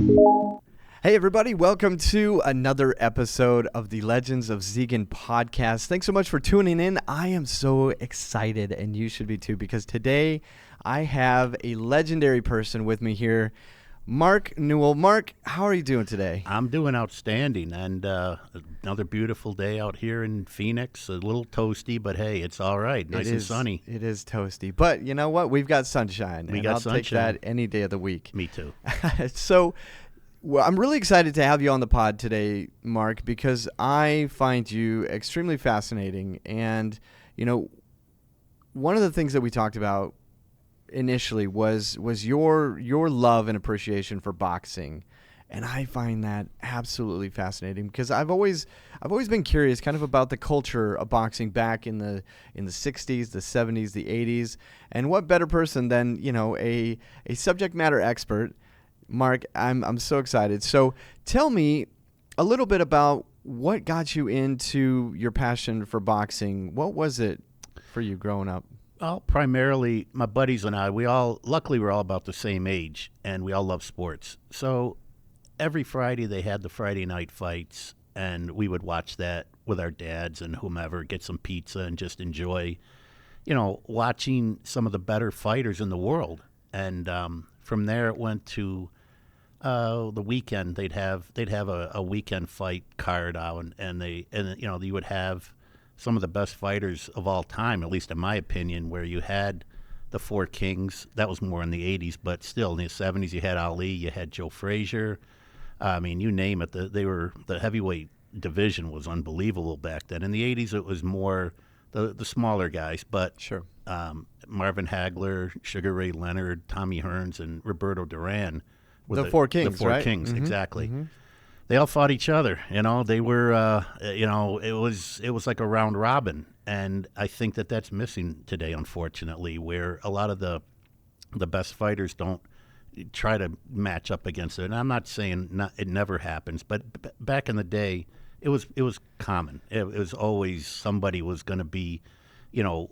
Hey everybody, welcome to another episode of the Legends of Zegan podcast. Thanks so much for tuning in. I am so excited, and you should be too, because today I have a legendary person with me here, Mark Newell. Mark, how are you doing today? I'm doing outstanding, and another beautiful day out here in Phoenix. A little toasty, but hey, it's all right. Nice and sunny. It is toasty, but you know what? We've got sunshine. I'll take that any day of the week. Me too. Well, I'm really excited to have you on the pod today, Mark, because I find you extremely fascinating. And, you know, one of the things that we talked about initially was your love and appreciation for boxing. And I find that absolutely fascinating because I've always been curious kind of about the culture of boxing back in the 60s, the 70s, the 80s. And what better person than, you know, a subject matter expert. Mark, I'm so excited. So tell me a little bit about what got you into your passion for boxing. What was it for you growing up? Well, primarily my buddies and I, luckily we're all about the same age, and we all love sports. So every Friday they had the Friday night fights, and we would watch that with our dads and whomever, get some pizza and just enjoy, you know, watching some of the better fighters in the world. And from there it went to the weekend. They'd have a weekend fight card out, and you know, you would have some of the best fighters of all time, at least in my opinion, where you had the Four Kings. That was more in the 80s, but still in the 70s you had Ali, you had Joe Frazier. I mean, you name it. The heavyweight division was unbelievable back then. In the 80s it was more the smaller guys, but sure. Marvin Hagler, Sugar Ray Leonard, Tommy Hearns, and Roberto Duran. The Four Kings, The Four right? Kings, Mm-hmm. exactly. Mm-hmm. They all fought each other. You know, they were, you know, it was like a round robin. And I think that's missing today, unfortunately, where a lot of the best fighters don't try to match up against it. And I'm not saying it never happens, but back in the day, it was common. It was always somebody was going to be, you know,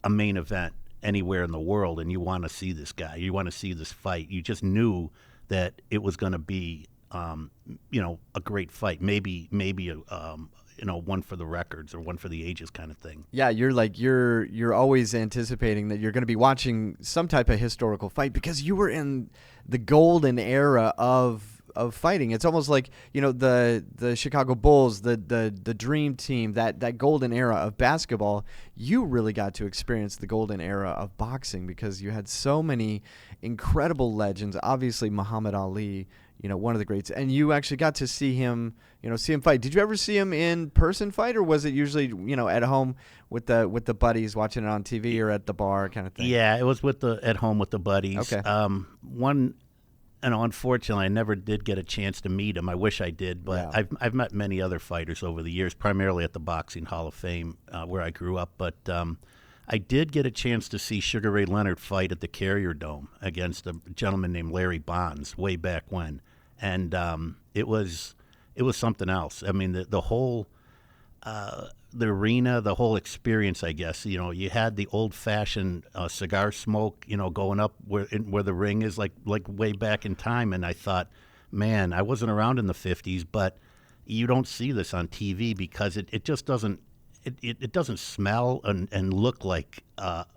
a main event anywhere in the world, and you want to see this guy. You want to see this fight. You just knew that it was going to be, you know, a great fight. Maybe you know, one for the records or one for the ages kind of thing. Yeah, you're always anticipating that you're going to be watching some type of historical fight because you were in the golden era of fighting. It's almost like, you know, the Chicago Bulls, the dream team, that golden era of basketball. You really got to experience the golden era of boxing because you had so many incredible legends. Obviously Muhammad Ali, you know, one of the greats, and you actually got to see him fight. Did you ever see him in person fight, or was it usually, you know, at home with the buddies watching it on TV or at the bar kind of thing? Yeah, it was at home with the buddies. Okay. And unfortunately, I never did get a chance to meet him. I wish I did, but Yeah. I've met many other fighters over the years, primarily at the Boxing Hall of Fame where I grew up. But I did get a chance to see Sugar Ray Leonard fight at the Carrier Dome against a gentleman named Larry Bonds way back when, and it was something else. I mean, the whole the arena, the whole experience, I guess. You know, you had the old-fashioned cigar smoke, you know, going up where the ring is, like way back in time. And I thought, man, I wasn't around in the 50s, but you don't see this on TV because it just doesn't. It doesn't smell and look like,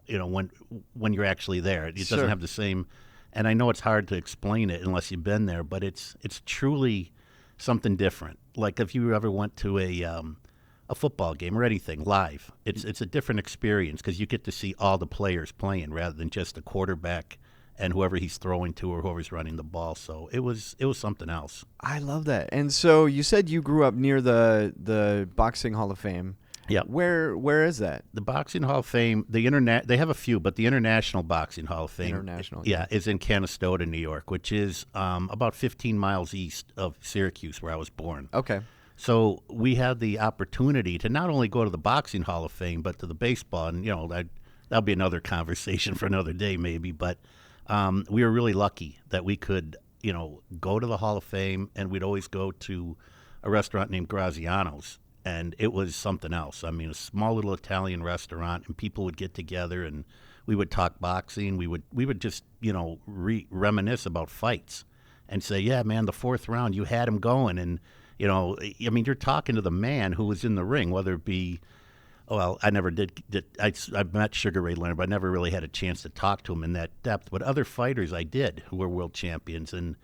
you know, when you're actually there. It Sure. doesn't have the same. And I know it's hard to explain it unless you've been there, but it's truly something different. Like if you ever went to a football game or anything live, it's a different experience because you get to see all the players playing rather than just the quarterback and whoever he's throwing to or whoever's running the ball. So it was something else. I love that. And so you said you grew up near the Boxing Hall of Fame. Yeah. Where is that? The Boxing Hall of Fame, they have a few, but the International Boxing Hall of Fame, is in Canastota, New York, which is about 15 miles east of Syracuse, where I was born. Okay. So we had the opportunity to not only go to the Boxing Hall of Fame, but to the baseball, and you know that'll be another conversation for another day, maybe. But we were really lucky that we could, you know, go to the Hall of Fame, and we'd always go to a restaurant named Graziano's. And it was something else. I mean, a small little Italian restaurant, and people would get together, and we would talk boxing. We would just, you know, reminisce about fights. and say, yeah, man, the fourth round, you had him going. And, I mean, you're talking to the man who was in the ring, whether it be, well, I never did I met Sugar Ray Leonard, but I never really had a chance to talk to him in that depth. But other fighters I did who were world champions, and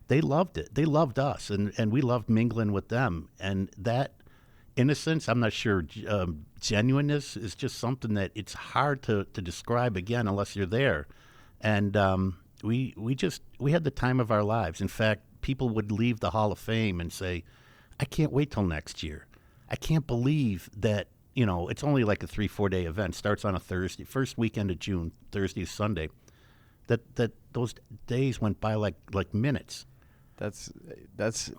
they loved it. They loved us, and we loved mingling with them. And that innocence, I'm not sure, genuineness is just something that it's hard to describe again unless you're there. And we had the time of our lives. In fact, people would leave the Hall of Fame and say, I can't wait till next year. I can't believe that, it's only like a 3-4 day event. Starts on a Thursday, first weekend of June, Thursday to Sunday. That those days went by like minutes. That's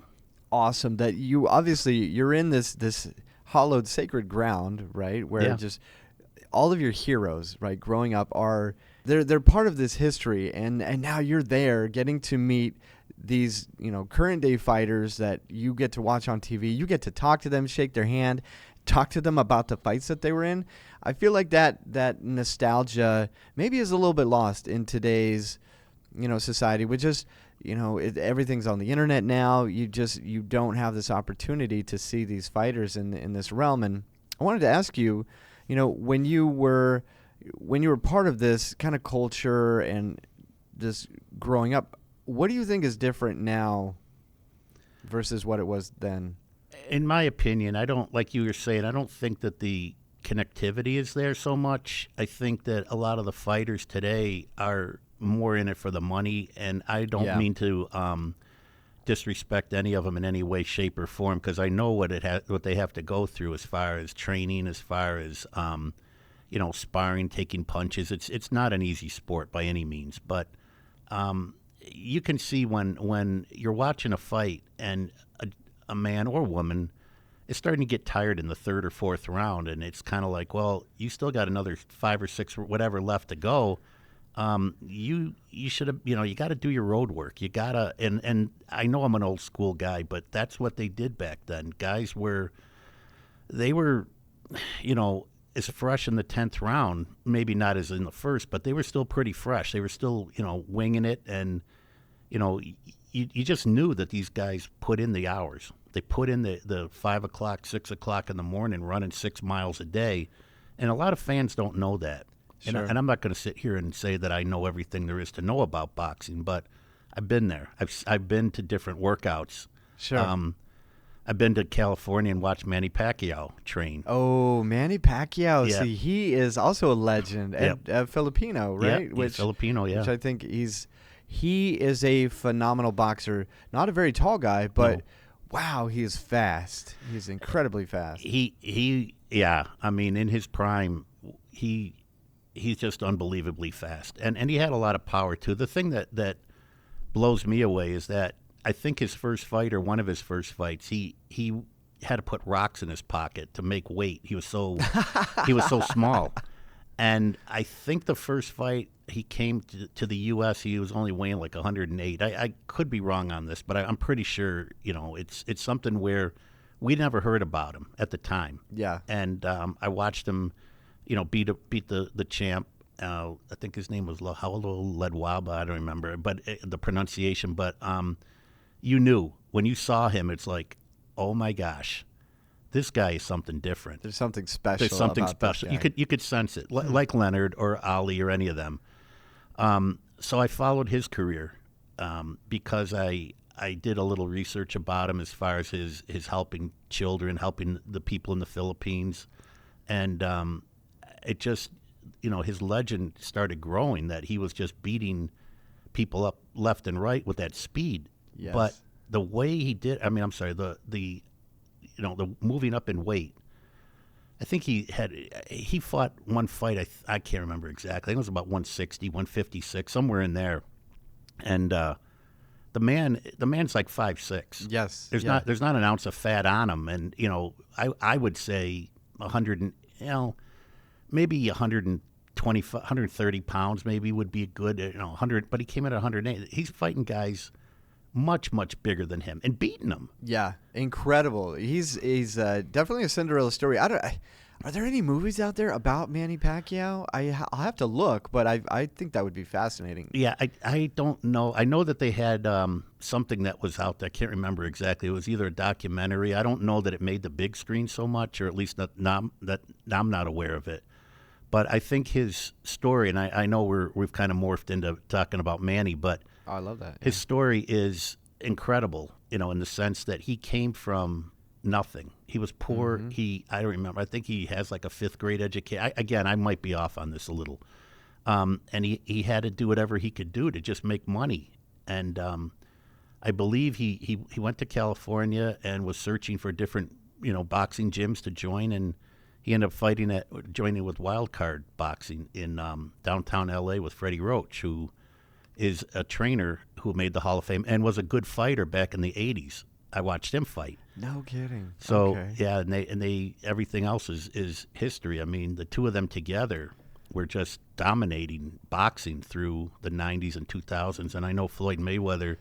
awesome. That you're in this hallowed sacred ground, right? Where just all of your heroes, right, growing up they're part of this history, and now you're there getting to meet these current day fighters that you get to watch on TV. You get to talk to them, shake their hand, talk to them about the fights that they were in. I feel like that nostalgia maybe is a little bit lost in today's society, which is everything's on the internet now. You don't have this opportunity to see these fighters in this realm. And I wanted to ask you, when you were part of this kind of culture and this growing up, what do you think is different now versus what it was then? In my opinion, I don't, like you were saying, I don't think that the connectivity is there so much. I think that a lot of the fighters today are more in it for the money, and I don't mean to disrespect any of them in any way, shape, or form, because I know what they have to go through as far as training, as far as sparring, taking punches. It's not an easy sport by any means, but you can see when you're watching a fight and a man or woman is starting to get tired in the third or fourth round, and it's kind of like, well, you still got another 5 or 6 or whatever left to go. You should have, you got to do your road work. You got to, and I know I'm an old school guy, but that's what they did back then. Guys were as fresh in the 10th round, maybe not as in the first, but they were still pretty fresh. They were still, winging it, and, you just knew that these guys put in the hours. They put in the 5 o'clock, 6 o'clock in the morning, running 6 miles a day, and a lot of fans don't know that. Sure. And I'm not going to sit here and say that I know everything there is to know about boxing, but I've been there. I've been to different workouts. Sure. I've been to California and watched Manny Pacquiao train. Oh, Manny Pacquiao. Yeah. See, he is also a legend. Yep. Filipino, right? Yeah, Filipino, yeah. Which I think he is a phenomenal boxer. Not a very tall guy, but wow, he is fast. He's incredibly fast. Yeah. I mean, in his prime, he's just unbelievably fast. And he had a lot of power, too. The thing that blows me away is that I think his first fight, or one of his first fights, he had to put rocks in his pocket to make weight. He was so small. And I think the first fight he came to the U.S., he was only weighing like 108. I could be wrong on this, but I'm pretty sure, it's something where we never heard about him at the time. Yeah. And I watched him, beat the champ. I think his name was Haulo Ledwaba. I don't remember, but the pronunciation. But you knew when you saw him, it's like, oh my gosh, this guy is something different. There's something special. There's something about special. This guy. You could sense it, like Leonard or Ali or any of them. So I followed his career because I did a little research about him as far as his helping children, helping the people in the Philippines, and it just, his legend started growing, that he was just beating people up left and right with that speed. Yes. But the way he did, the moving up in weight, I think he fought one fight, I can't remember exactly. I think it was about 160, 156, somewhere in there. And the man's like 5'6". Yes. There's not an ounce of fat on him, and I would say 100, maybe 120, 130 pounds maybe would be a good 100, but he came in at 108. He's fighting guys much bigger than him and beating them. Yeah, incredible. He's definitely a Cinderella story. Are there any movies out there about Manny Pacquiao? I'll have to look, but I think that would be fascinating. Yeah, I don't know. I know that they had something that was out there. I can't remember exactly. It was either a documentary. I don't know that it made the big screen so much, or at least that I'm not aware of it. But I think his story, and I know we've kind of morphed into talking about Manny, but Oh, I love that. his story is incredible, in the sense that he came from nothing. He was poor. I don't remember. I think he has like a 5th grade education. Again, I might be off on this a little. And he had to do whatever he could do to just make money. And I believe he went to California and was searching for different, boxing gyms to join. And he ended up joining with Wild Card Boxing in downtown L.A. with Freddie Roach, who is a trainer who made the Hall of Fame and was a good fighter back in the 80s. I watched him fight. No kidding. So okay. yeah, and they everything else is history. I mean, the two of them together were just dominating boxing through the 90s and 2000s. And I know Floyd Mayweather,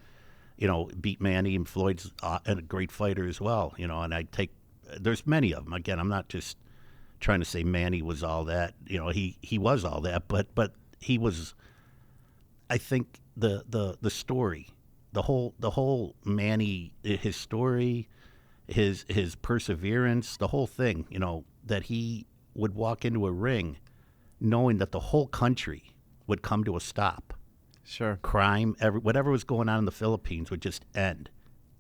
beat Manny, and Floyd's a great fighter as well. And there's many of them. Again, I'm not just trying to say Manny was all that. He was all that, but he was. I think the story. The whole Manny, his story, his perseverance, the whole thing, that he would walk into a ring knowing that the whole country would come to a stop. Sure. Crime, whatever was going on in the Philippines would just end.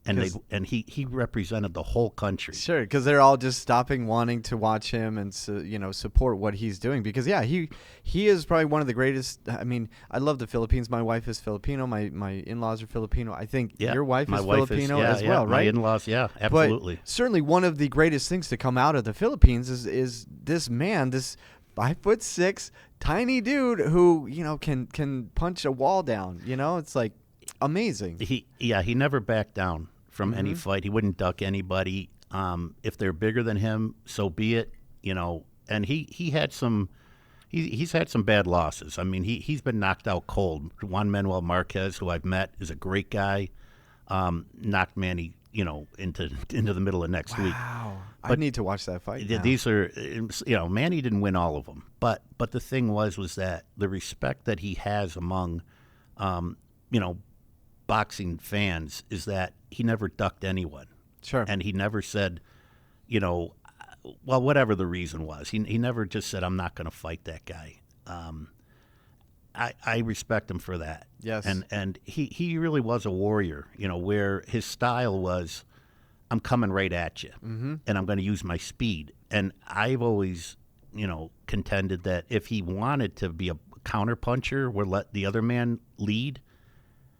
And he represented the whole country. Sure, because they're all just stopping, wanting to watch him and support what he's doing. Because he is probably one of the greatest. I mean, I love the Philippines. My wife is Filipino. My in-laws are Filipino. I think your wife is Filipino as well, right? My in-laws, yeah, absolutely. But certainly, one of the greatest things to come out of the Philippines is this man, this 5'6" tiny dude who can punch a wall down. It's like amazing. He never backed down from any fight. He wouldn't duck anybody. If they're bigger than him, so be it. And he had some. He's had some bad losses. I mean, he's been knocked out cold. Juan Manuel Marquez, who I've met, is a great guy. Knocked Manny, into the middle of next week. Wow, But I need to watch that fight. Now. these are, Manny didn't win all of them, but the thing was that the respect that he has among, boxing fans is that he never ducked anyone. Sure. And he never said, whatever the reason was, he never just said, I'm not going to fight that guy. I respect him for that. Yes. And he really was a warrior, where his style was, I'm coming right at you, and I'm going to use my speed. And I've always, contended that if he wanted to be a counterpuncher or let the other man lead,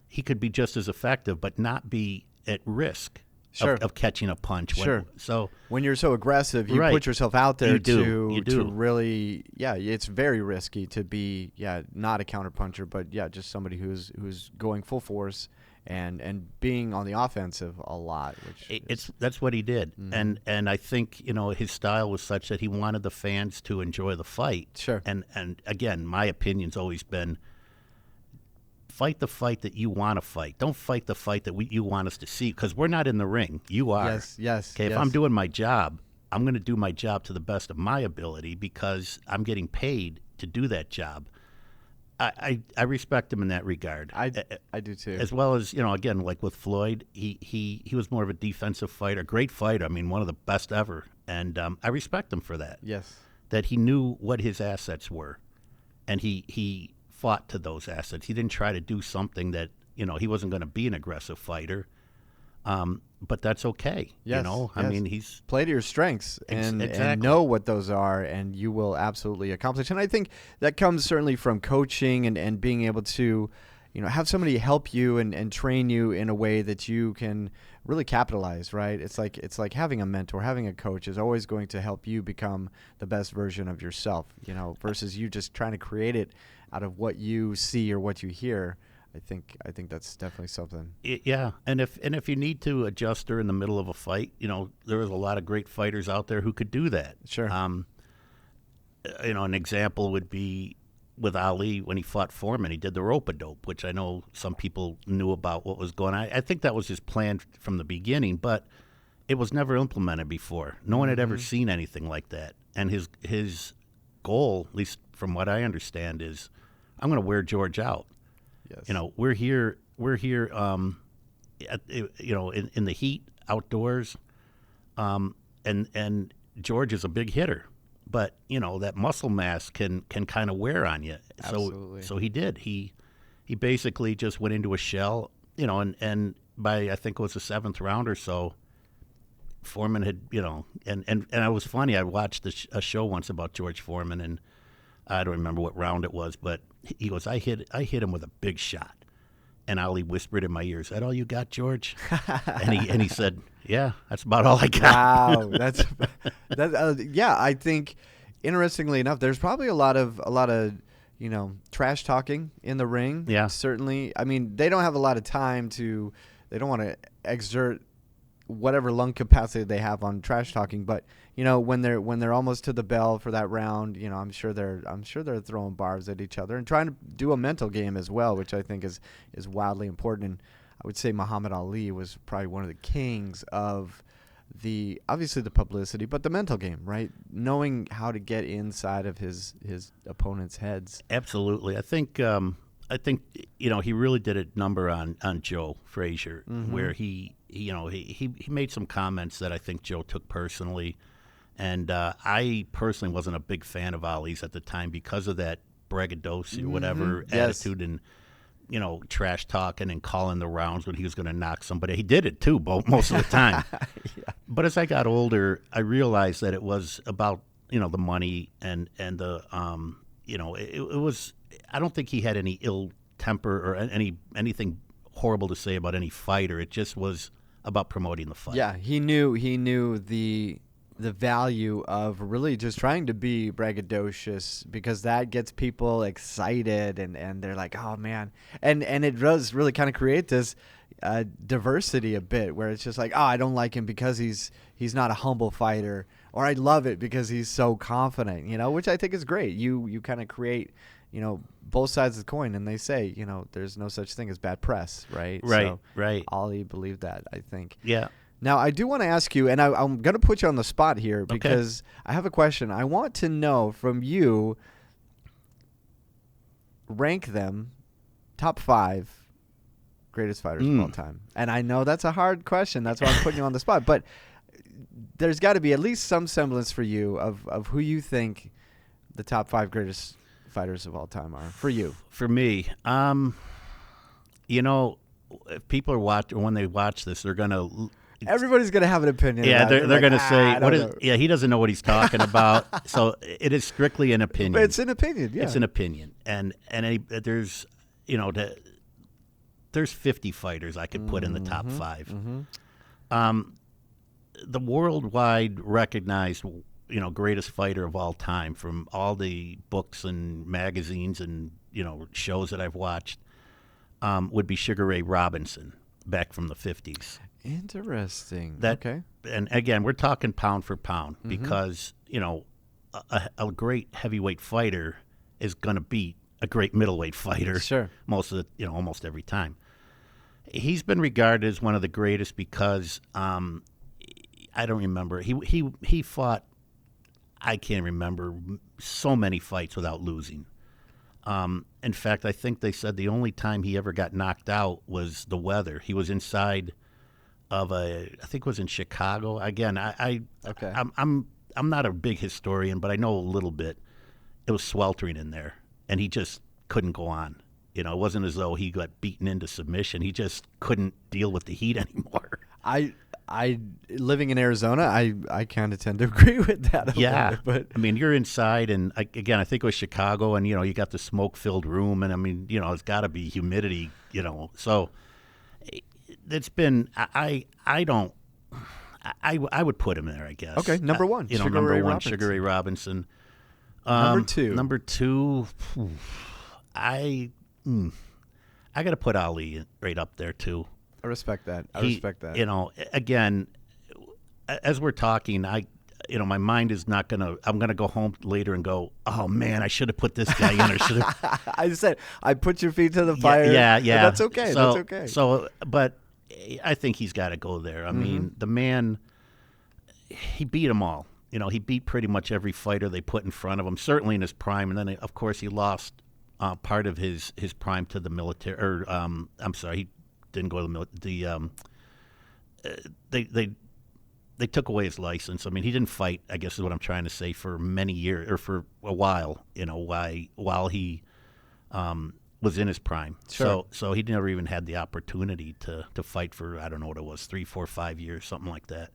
he could be just as effective, but not be at risk of catching a punch. So when you're so aggressive, you put yourself out there to really, it's very risky to be, not a counterpuncher, but just somebody who's going full force and being on the offensive a lot. That's what he did, and I think his style was such that he wanted the fans to enjoy the fight. Sure. And again, my opinion's always been, fight the fight that you want to fight. Don't fight the fight that you want us to see, because we're not in the ring. You are. Yes. Okay. If I'm doing my job, I'm going to do my job to the best of my ability because I'm getting paid to do that job. I respect him in that regard. I do too. As well as, again, like with Floyd, he was more of a defensive fighter, great fighter. I mean, one of the best ever. And I respect him for that. Yes. That he knew what his assets were, and he fought to those assets. He didn't try to do something that, he wasn't going to be an aggressive fighter. But that's okay. Yes, I mean, he's play to your strengths and know what those are, and you will absolutely accomplish. And I think that comes certainly from coaching and being able to, have somebody help you and train you in a way that you can really capitalize, right? It's like having a mentor, having a coach is always going to help you become the best version of yourself, versus you just trying to create it out of what you see or what you hear. I think that's definitely something. And if you need to adjust her in the middle of a fight, there is a lot of great fighters out there who could do that. Sure. An example would be with Ali when he fought Foreman. He did the rope-a-dope, which I know some people knew about what was going on. I think that was his plan from the beginning, but it was never implemented before. No one had ever seen anything like that. and his goal, at least from what I understand, is I'm going to wear George out. Yes. We're here, in the heat outdoors, and George is a big hitter, but that muscle mass can kind of wear on you. Absolutely. So he did. He basically just went into a shell, and by I think it was the 7th round or so, Foreman had, and it was funny. I watched a show once about George Foreman, and I don't remember what round it was, but he goes, I hit him with a big shot. And Ali whispered in my ear, "Is that all you got, George?" and he said, "Yeah, that's about all I got." Wow, that's yeah. I think, interestingly enough, there's probably a lot of trash talking in the ring. Yeah, certainly. I mean, they don't have a lot of time to. They don't want to exert whatever lung capacity they have on trash talking, but when they're almost to the bell for that round, I'm sure they're throwing bars at each other and trying to do a mental game as well, which I think is wildly important. And I would say Muhammad Ali was probably one of the kings of obviously the publicity, but the mental game, right? Knowing how to get inside of his opponent's heads. Absolutely. I think he really did a number on Joe Frazier, where he made some comments that I think Joe took personally. And I personally wasn't a big fan of Ali's at the time because of that braggadocio, whatever attitude, and trash talking and calling the rounds when he was going to knock somebody. He did it too, most of the time. Yeah. But as I got older, I realized that it was about the money and the it was. I don't think he had any ill temper or anything horrible to say about any fighter. It just was about promoting the fight. Yeah, he knew the value of really just trying to be braggadocious, because that gets people excited and they're like, oh man, and it does really kind of create this diversity a bit, where it's just like, oh, I don't like him because he's not a humble fighter, or I love it because he's so confident, which I think is great. You kind of create both sides of the coin, and they say there's no such thing as bad press, right? Right. Ali believed that, I think. Yeah. Now, I do want to ask you, and I'm going to put you on the spot here because I have a question. I want to know from you, rank them top 5 greatest fighters of all time. And I know that's a hard question. That's why I'm putting you on the spot. But there's got to be at least some semblance for you of who you think the top 5 greatest fighters of all time are for you. For me, if people are when they watch this, they're going to... Everybody's going to have an opinion. Yeah, about they're going to say, "What is?" Yeah, he doesn't know what he's talking about. So it is strictly an opinion. It's an opinion. Yeah, it's an opinion, and there's there's 50 fighters I could put in the top 5. The worldwide recognized greatest fighter of all time from all the books and magazines and shows that I've watched would be Sugar Ray Robinson back from the 50s. Interesting. Okay. And again, we're talking pound for pound because, a great heavyweight fighter is going to beat a great middleweight fighter. Sure. Almost every time. He's been regarded as one of the greatest because I don't remember. He fought, I can't remember, so many fights without losing. In fact, I think they said the only time he ever got knocked out was the weather. He was inside of I think it was in Chicago. Again, I'm not a big historian, but I know a little bit. It was sweltering in there, and he just couldn't go on. It wasn't as though he got beaten into submission. He just couldn't deal with the heat anymore. I living in Arizona, I kind of tend to agree with that a little bit, but I mean, you're inside, and again, I think it was Chicago, and you got the smoke-filled room, and I mean, it's got to be humidity, so it's been I would put him there, I guess. Okay, number 1, Sugar Ray Robinson. Number 2, I got to put Ali right up there too. I respect that. Again, as we're talking, my mind is not gonna. I'm gonna go home later and go, oh man, I should have put this guy in. Or should have. I said I put your feet to the fire. Yeah. That's okay. That's okay. So, but I think he's got to go there. I mean, the man, he beat them all. he beat pretty much every fighter they put in front of him, certainly in his prime. And then, of course, he lost part of his prime to the military. Or I'm sorry, he didn't go to the military. They took away his license. I mean, he didn't fight, I guess is what I'm trying to say, for many years or for a while, while he was in his prime. Sure. So he never even had the opportunity to fight for, I don't know what it was, 3, 4, 5 years, something like that.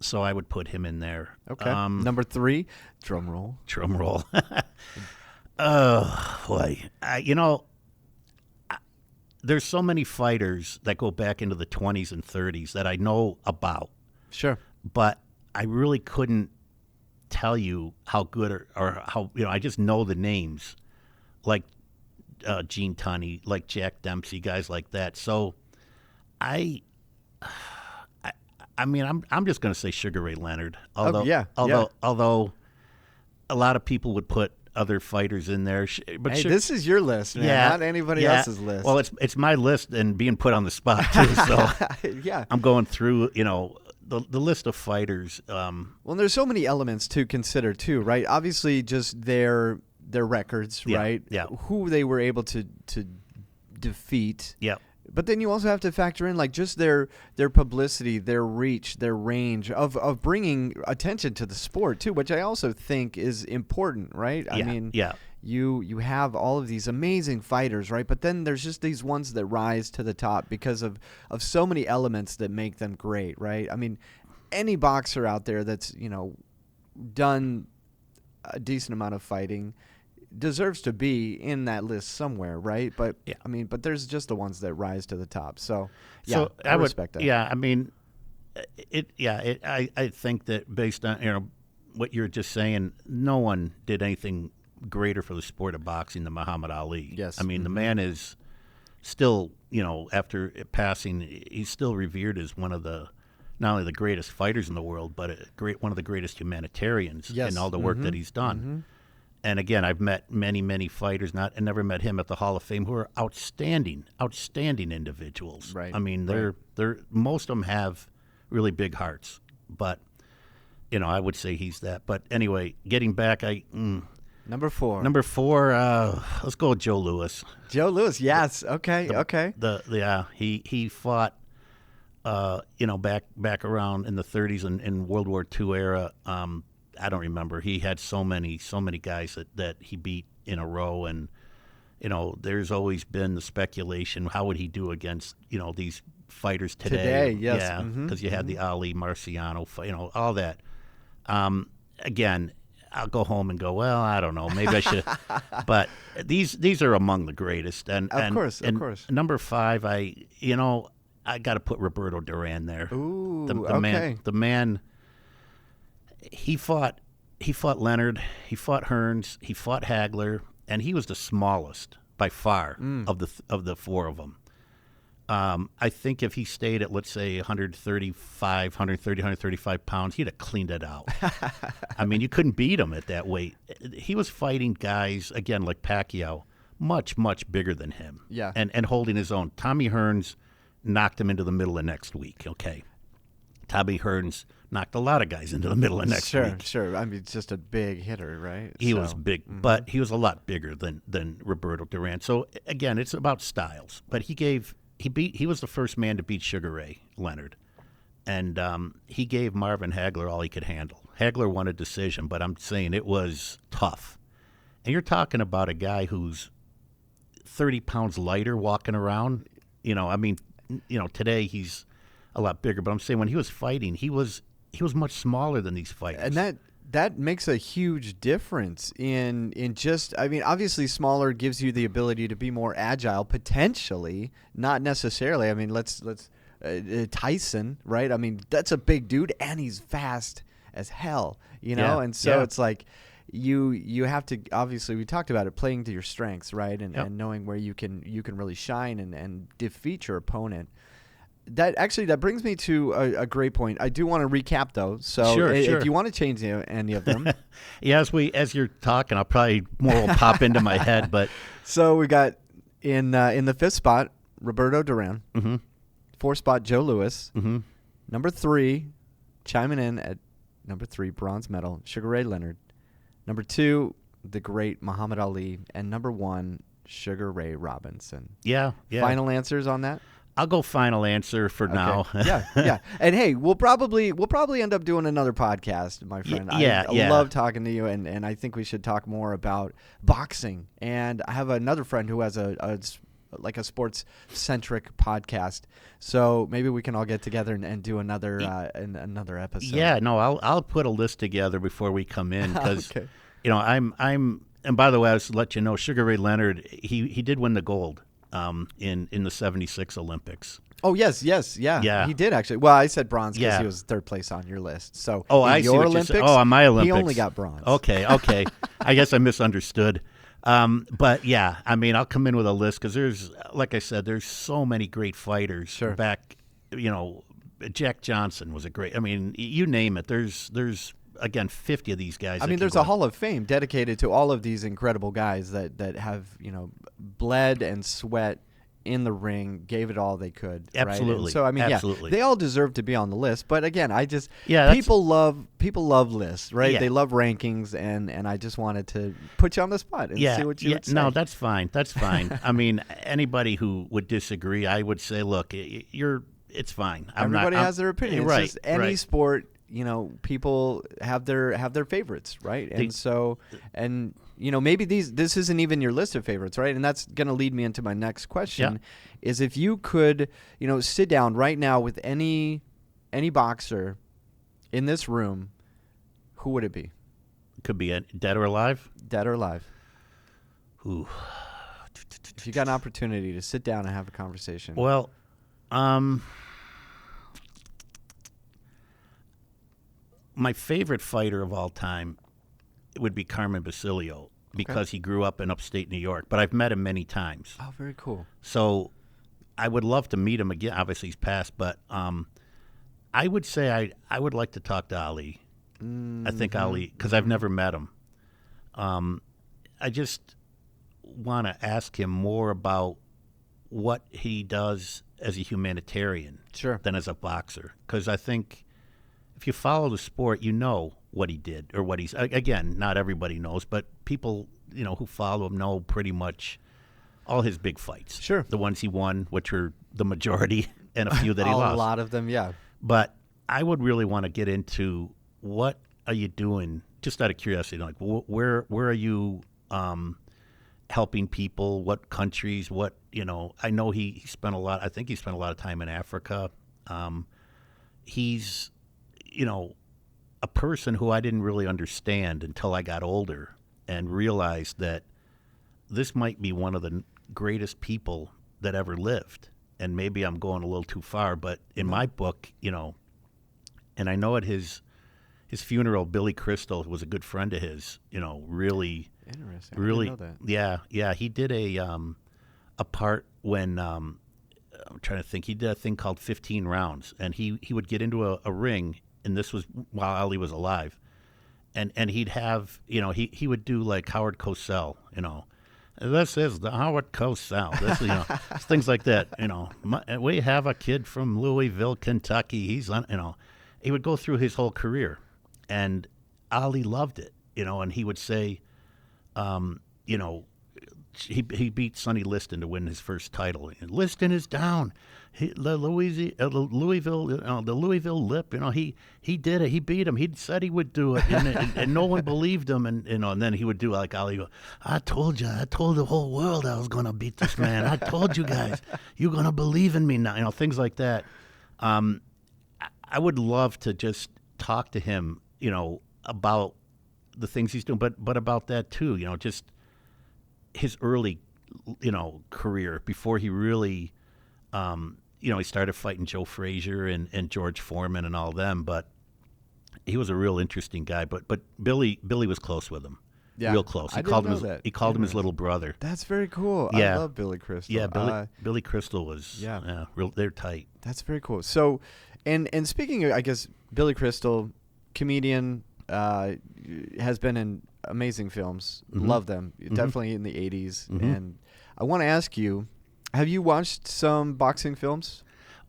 So I would put him in there. Okay. Number 3, drum roll. Drum roll. Oh, boy. There's so many fighters that go back into the 20s and 30s that I know about. Sure. But I really couldn't tell you how good or how, I just know the names, like Gene Tunney, like Jack Dempsey, guys like that. So I mean, I'm just going to say Sugar Ray Leonard. Although a lot of people would put other fighters in there. But this is your list, man, not anybody else's list. Well, it's my list and being put on the spot, too. So yeah. I'm going through, the list of fighters. Well, there's so many elements to consider, too, right? Obviously, just their records, right? Yeah. Who they were able to defeat. Yeah. But then you also have to factor in like just their publicity, their reach, their range of bringing attention to the sport too, which I also think is important, right? Yeah. I mean, yeah. You have all of these amazing fighters, right? But then there's just these ones that rise to the top because of so many elements that make them great, right? I mean, any boxer out there that's, done a decent amount of fighting deserves to be in that list somewhere, right? But yeah. I mean, but there's just the ones that rise to the top. So yeah, I respect that. Yeah, I mean, I think that based on what you're just saying, no one did anything greater for the sport of boxing than Muhammad Ali. Yes, I mean the man is still, after passing, he's still revered as one of the not only the greatest fighters in the world, but one of the greatest humanitarians in all the work that he's done. Mm-hmm. And again, I've met many fighters, and never met him at the Hall of Fame, who are outstanding individuals. Right. I mean, they're most of them have really big hearts, but I would say he's that. But anyway, getting back, Number 4. Let's go with Joe Louis. Joe Louis, yes. Okay. He fought, back around in the 30s and in World War II era. I don't remember. He had so many guys that he beat in a row, and there's always been the speculation: how would he do against these fighters today? Today, yes, yeah, because you had the Ali Marciano, all that. Again, I'll go home and go, well, I don't know, maybe I should. But these are among the greatest, and of course. Number 5, I got to put Roberto Duran there. Ooh, the man. He fought Leonard, he fought Hearns, he fought Hagler, and he was the smallest by far of the 4 of them. I think if he stayed at, let's say, 135 pounds, he'd have cleaned it out. I mean, you couldn't beat him at that weight. He was fighting guys, again, like Pacquiao, much, much bigger than him. Yeah. And holding his own. Tommy Hearns knocked him into the middle of next week, okay? Tommy Hearns knocked a lot of guys into the middle of next week. Sure. I mean, it's just a big hitter, right? He was big, but he was a lot bigger than Roberto Duran. So again, it's about styles. But he was the first man to beat Sugar Ray Leonard, and he gave Marvin Hagler all he could handle. Hagler won a decision, but I'm saying it was tough. And you're talking about a guy who's 30 pounds lighter walking around. Today he's a lot bigger, but I'm saying when he was fighting, he was much smaller than these fighters. And that makes a huge difference in just, I mean, obviously smaller gives you the ability to be more agile, potentially, not necessarily. I mean, let's Tyson, right? I mean, that's a big dude, and he's fast as hell, Yeah, and so yeah. it's like you have to, obviously, we talked about it, playing to your strengths, right? And knowing where you can really shine and defeat your opponent. That brings me to a great point. I do want to recap though. So Sure. if you want to change any of them. Yeah, as you're talking, I'll probably more will pop into my head. But so we got in the 5th spot, Roberto Duran. Mm-hmm. 4th spot, Joe Louis. Mm-hmm. Number 3, chiming in at Number 3, bronze medal, Sugar Ray Leonard. Number 2, the great Muhammad Ali. And number 1, Sugar Ray Robinson. Yeah. Final answers on that? I'll go final answer for now. Yeah. And hey, we'll probably end up doing another podcast, my friend. I love talking to you, and I think we should talk more about boxing. And I have another friend who has a sports centric podcast. So maybe we can all get together and do another episode. Yeah, no, I'll put a list together before we come in because Okay. I'm and by the way, I was to let you know, Sugar Ray Leonard, he did win the gold in the '76 Olympics. Oh yes, yeah. He did actually. Well, I said bronze because he was third place on your list. So I see what Olympics, you're saying. On my Olympics, he only got bronze. Okay. I guess I misunderstood. But yeah, I mean, I'll come in with a list because there's, like I said, there's so many great fighters. Sure. Back, Jack Johnson was a great. I mean, you name it. There's again 50 of these guys. I mean, there's a Hall of Fame dedicated to all of these incredible guys that have bled and sweat in the ring, gave it all they could. Absolutely. Right? So I mean, absolutely. they all deserve to be on the list. But again, people love lists, right? Yeah. They love rankings, and I just wanted to put you on the spot and see what you would say. No, that's fine. I mean, anybody who would disagree, I would say, look, it's fine. Everybody has their opinion. Right. It's just any sport. People have their favorites, right? And maybe this isn't even your list of favorites, right? And that's going to lead me into my next question, is if you could, sit down right now with any boxer in this room, who would it be? Could be dead or alive. Dead or alive. Ooh. If you got an opportunity to sit down and have a conversation. Well, my favorite fighter of all time would be Carmen Basilio because he grew up in upstate New York, but I've met him many times. Oh, very cool. So I would love to meet him again. Obviously, he's passed, but I would say I would like to talk to Ali. Mm-hmm. I think Ali, because I've never met him. I just want to ask him more about what he does as a humanitarian than as a boxer, because I think if you follow the sport, you know what he did or what he's. Again, not everybody knows, but people who follow him know pretty much all his big fights. Sure, the ones he won, which were the majority, and a few that he lost. A lot of them, yeah. But I would really want to get into what are you doing, just out of curiosity, like where are you helping people? What countries? What I know he spent a lot. I think he spent a lot of time in Africa. He's a person who I didn't really understand until I got older and realized that this might be one of the greatest people that ever lived. And maybe I'm going a little too far, but in my book, and I know at his funeral, Billy Crystal was a good friend of his, really. Interesting. Really, I didn't know that. Yeah. He did a part when I'm trying to think. He did a thing called 15 Rounds, and he would get into a ring, and this was while Ali was alive, and he'd have he would do like Howard Cosell, this is the Howard Cosell, this things like that, we have a kid from Louisville, Kentucky. He's on, he would go through his whole career, and Ali loved it, and he would say, he beat Sonny Liston to win his first title. Liston is down. The Louisville Lip. He did it. He beat him. He said he would do it, and no one believed him. And then he would do like Ali. Go, I told the whole world I was going to beat this man. I told you guys, you're going to believe in me now. Things like that. I would love to just talk to him, about the things he's doing, but about that too, just his early, career before he really, he started fighting Joe Frazier and George Foreman and all them. But he was a real interesting guy. But Billy was close with him, real close. He called him his little brother. That's very cool. Yeah. I love Billy Crystal. Yeah, Billy Crystal was they're tight. That's very cool. So, and speaking of, I guess, Billy Crystal, comedian, has been in amazing films. Mm-hmm. Love them. Mm-hmm. Definitely in the 80s. Mm-hmm. And I want to ask you, have you watched some boxing films?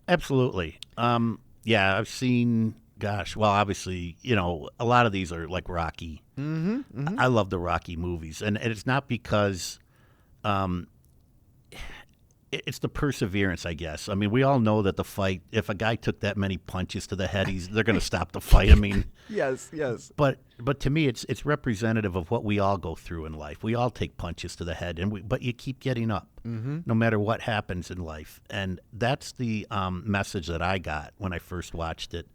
Absolutely. Yeah, I've seen, Gosh, well, obviously, a lot of these are like Rocky. Mm-hmm. Mm-hmm. I love the Rocky movies, and it's not because it's the perseverance, I guess. I mean, we all know that the fight, if a guy took that many punches to the head, they're going to stop the fight. I mean, Yes. but to me, it's representative of what we all go through in life. We all take punches to the head, but you keep getting up, no matter what happens in life, and that's the message that I got when I first watched it.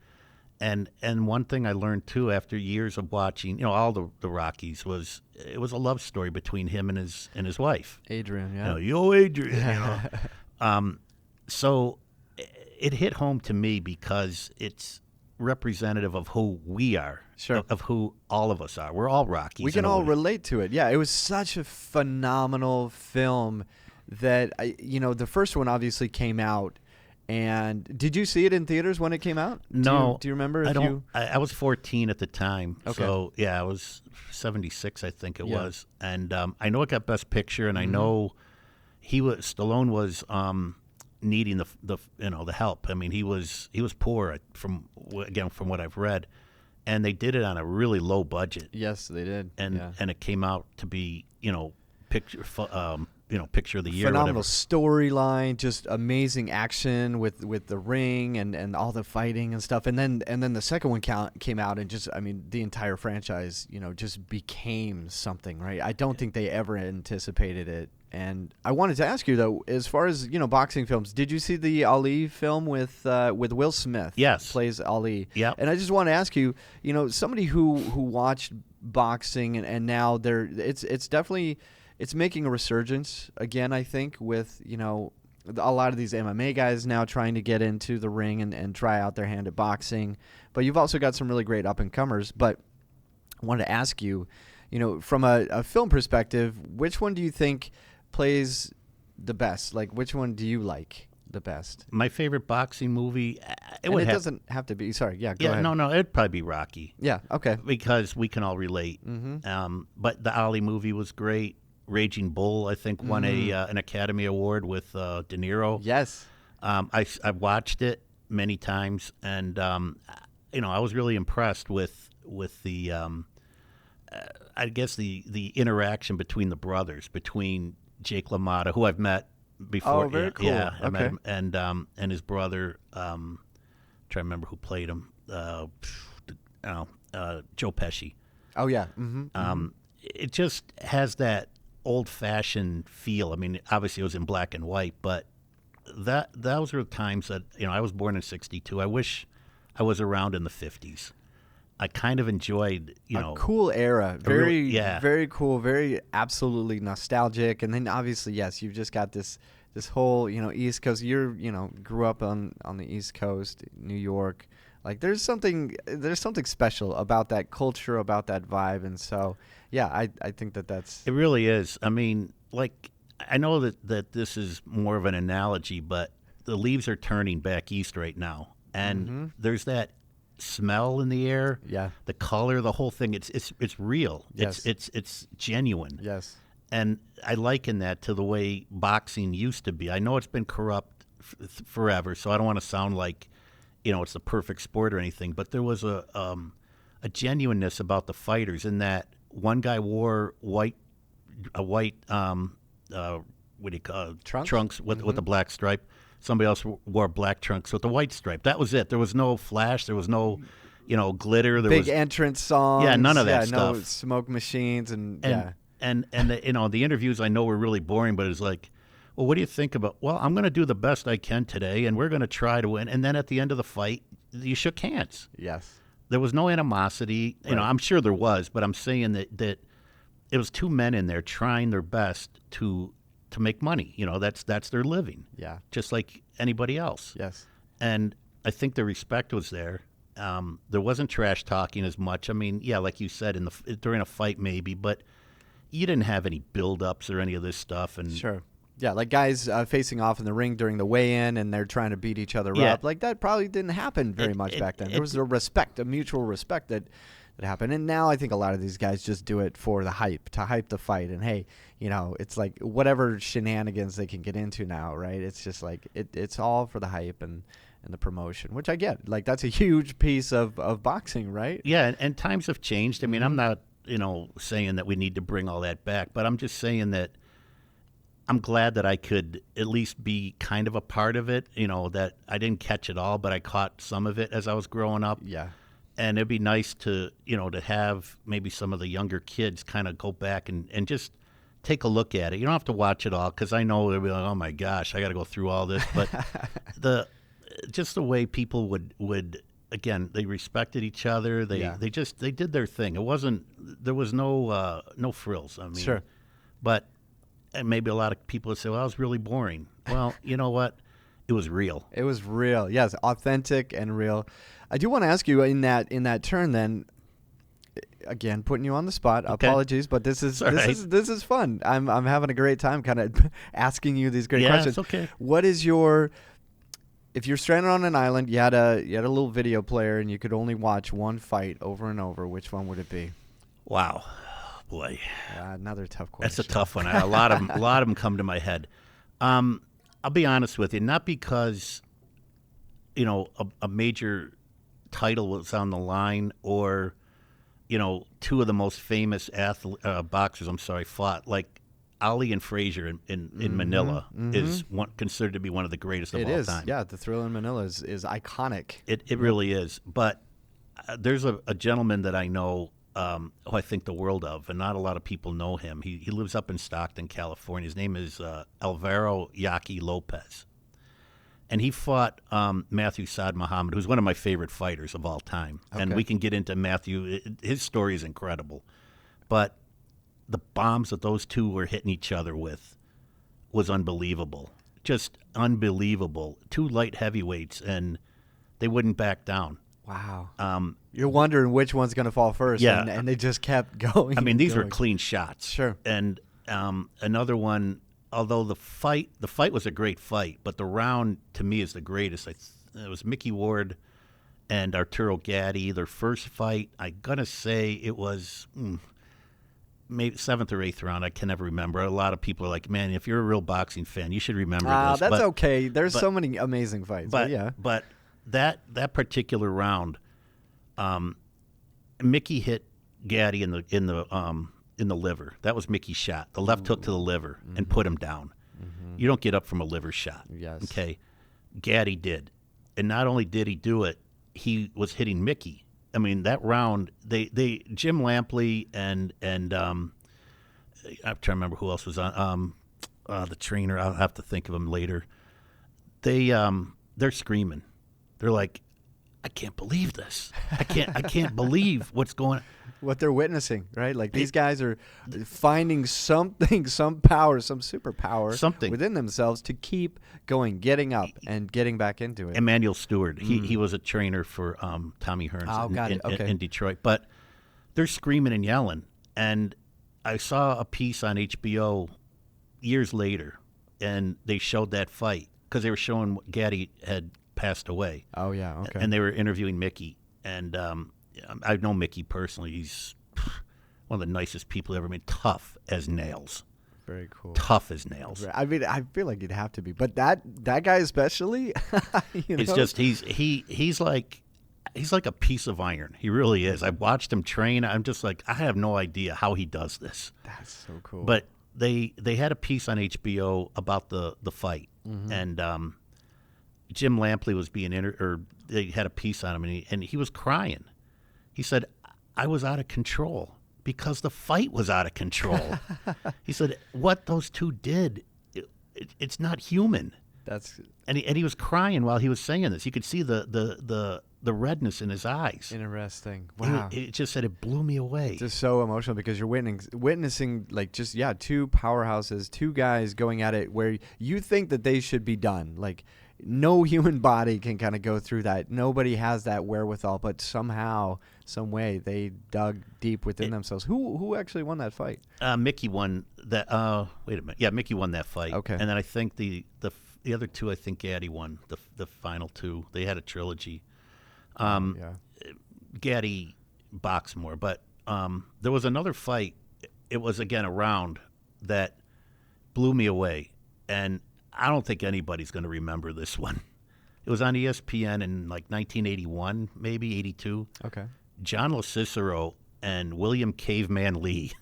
And one thing I learned too after years of watching, all the Rockies, was it was a love story between him and his wife, Adrian. Yeah. Yo, Adrian. So it hit home to me because it's representative of who we are, Sure. of who all of us are. We're all Rockies. We can all relate to it. Yeah, it was such a phenomenal film that the first one obviously came out. And did you see it in theaters when it came out? No. Do you remember? I don't. I was 14 at the time. Okay. So, yeah, I was 76, I think it was. And I know it got Best Picture, and I know Stallone was needing the help. I mean, he was poor from what I've read. And they did it on a really low budget. Yes, they did. And it came out to be, picture of the year. Phenomenal storyline, just amazing action with the ring and all the fighting and stuff. And then the second one came out, and the entire franchise, just became something, right? I don't think they ever anticipated it. And I wanted to ask you though, as far as boxing films, did you see the Ali film with Will Smith? Yes, plays Ali. Yeah. And I just want to ask you, somebody who watched boxing and now it's definitely. It's making a resurgence again, I think, with, a lot of these MMA guys now trying to get into the ring and try out their hand at boxing. But you've also got some really great up-and-comers. But I wanted to ask you, from a film perspective, which one do you think plays the best? Like, which one do you like the best? My favorite boxing movie, doesn't have to be. Sorry, go ahead. No, it'd probably be Rocky. Yeah, okay. Because we can all relate. Mm-hmm. But the Ali movie was great. Raging Bull, I think, won an Academy Award with De Niro. Yes. I watched it many times, and I was really impressed with the I guess the interaction between the brothers, between Jake LaMotta, who I've met before. Oh, very cool. Yeah, I met Okay. him, and his brother. Trying to remember who played him. Joe Pesci. Oh yeah. Mm-hmm. It just has that old-fashioned feel. I mean, obviously it was in black and white, but those were times that I was born in '62. I wish I was around in the '50s. I kind of enjoyed a cool era, very cool, very absolutely nostalgic. And then obviously, yes, you've just got this whole East Coast. You're grew up on the East Coast, New York. Like there's something special about that culture, about that vibe, and so yeah, I think that's it. Really is. I mean, like I know that this is more of an analogy, but the leaves are turning back east right now, and there's that smell in the air. Yeah, the color, the whole thing. It's real. Yes. It's genuine. Yes, and I liken that to the way boxing used to be. I know it's been corrupt forever, so I don't want to sound like it's the perfect sport or anything, but there was a genuineness about the fighters in that one guy wore white what do you call it? Trunks with a black stripe. Somebody else wore black trunks with a white stripe. That was it. There was no flash. There was no glitter. There was entrance songs. Yeah, none of that stuff. No smoke machines and the interviews I know were really boring, but it's like, well, what do you think about? Well, I'm going to do the best I can today, and we're going to try to win. And then at the end of the fight, you shook hands. Yes. There was no animosity. Right. I'm sure there was, but I'm saying that it was two men in there trying their best to make money. That's their living. Yeah. Just like anybody else. Yes. And I think the respect was there. There wasn't trash talking as much. I mean, yeah, like you said, during a fight maybe, but you didn't have any build-ups or any of this stuff. And sure. Yeah, like guys facing off in the ring during the weigh-in, and they're trying to beat each other up. Like that probably didn't happen very much back then. There was a mutual respect that that happen. And now I think a lot of these guys just do it for the hype, to hype the fight. And hey, it's like whatever shenanigans they can get into now, right? It's just like it's all for the hype and the promotion, which I get. Like, that's a huge piece of boxing, right? Yeah, and times have changed. I mean, I'm not, saying that we need to bring all that back, but I'm just saying that I'm glad that I could at least be kind of a part of it, that I didn't catch it all, but I caught some of it as I was growing up. Yeah. And it'd be nice to, to have maybe some of the younger kids kind of go back and just take a look at it. You don't have to watch it all, because I know they'll be like, oh my gosh, I got to go through all this. But just the way people would again, they respected each other. They did their thing. There was no frills. I mean, sure. But and maybe a lot of people would say, well, that was really boring. Well, you know what? It was real. It was real. Yes, authentic and real. I do want to ask you in that turn then, again, putting you on the spot. Okay. Apologies, but this is fun. I'm having a great time kind of asking you these great questions. It's okay. What is if you're stranded on an island, you had a little video player and you could only watch one fight over and over, which one would it be? Wow. Boy. Another tough question. That's a tough one. A lot of them come to my head. I'll be honest with you, not because a major title was on the line, or two of the most famous boxers fought. Like Ali and Frazier in Manila is considered to be one of the greatest of all time. Yeah, the Thrill in Manila is iconic. It really is. But there's a gentleman that I know who I think the world of, and not a lot of people know him. He lives up in Stockton, California. His name is Alvaro Yaqui Lopez. And he fought Matthew Saad Muhammad, who's one of my favorite fighters of all time. Okay. And we can get into Matthew. His story is incredible. But the bombs that those two were hitting each other with was unbelievable. Just unbelievable. Two light heavyweights, and they wouldn't back down. Wow. You're wondering which one's going to fall first, yeah. and they just kept going. I mean, these were clean shots. Sure. And another one, although the fight was a great fight, but the round to me is the greatest. It was Mickey Ward and Arturo Gatti, their first fight. I'm going to say it was maybe 7th or 8th round. I can never remember. A lot of people are like, man, if you're a real boxing fan, you should remember this. That's okay. There's so many amazing fights. But yeah. But that particular round, Mickey hit Gatti in the liver. That was Mickey's shot. The left hook to the liver and put him down. Mm-hmm. You don't get up from a liver shot. Yes. Okay. Gatti did. And not only did he do it, he was hitting Mickey. I mean, that round, Jim Lampley and I'm trying to remember who else was on, the trainer. I'll have to think of him later. They're screaming. They're like, I can't believe this. I can't believe what's going on. What they're witnessing, right? Like, these guys are finding something, some power, some superpower within themselves to keep going, getting up and getting back into it. Emmanuel Stewart, he was a trainer for Tommy Hearns in Detroit. But they're screaming and yelling. And I saw a piece on HBO years later, and they showed that fight because they were showing what Gatti had passed away. Oh, yeah, okay. And they were interviewing Mickey. And I know Mickey personally. He's one of the nicest people ever made. Tough as nails. Very cool. Tough as nails. I mean, I feel like you'd have to be, but that guy especially. It's just he's like a piece of iron. He really is. I've watched him train. I'm just like, I have no idea how he does this. That's so cool. But they had a piece on HBO about the fight, and Jim Lampley was being they had a piece on him, and he was crying. He said, I was out of control because the fight was out of control. He said, what those two did, it's not human. And he was crying while he was saying this. You could see the redness in his eyes. Interesting. Wow. It just said it blew me away. It's just so emotional because you're witnessing like two powerhouses, two guys going at it where you think that they should be done. Like, no human body can kind of go through that. Nobody has that wherewithal, but somehow, some way, they dug deep within themselves. Who actually won that fight? Mickey won that. Wait a minute. Yeah, Mickey won that fight. Okay. And then I think the other two, I think Gatti won the final two. They had a trilogy. Yeah. Gatti box more. But there was another fight. It was, again, a round that blew me away. And I don't think anybody's going to remember this one. It was on ESPN in like 1981, maybe 82. Okay. John LoCicero and William Caveman Lee.